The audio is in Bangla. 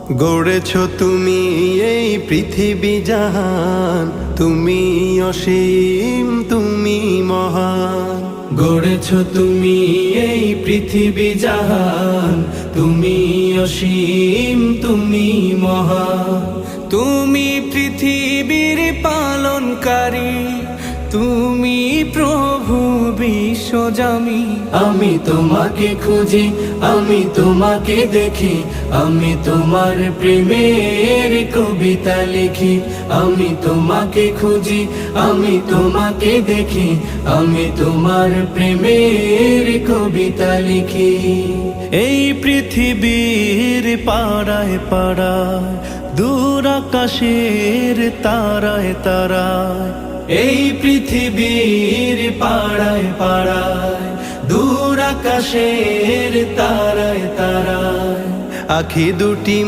গড়েছ তুমি এই পৃথিবী জাহান, তুমি অসীম তুমি মহান। গড়েছ তুমি এই পৃথিবী জাহান, তুমি অসীম তুমি মহান। তুমি পৃথিবীর পালনকারী, তুমি প্রভু বিশ্বজামি। আমি তোমাকে খুঁজি, আমি তোমাকে দেখি, আমি তোমার প্রেমের কবিতা লিখি। আমি তোমাকে খুঁজি, আমি তোমাকে দেখি, আমি তোমার প্রেমের কবিতা লিখি। এই পৃথিবীর পাড়ায় পাড়ায়, দূর আকাশের তারায় তারায়, এই পৃথিবীর পাড়ায় পাড়ায়, দূর আকাশের তারায় তারায়, আখি দুটি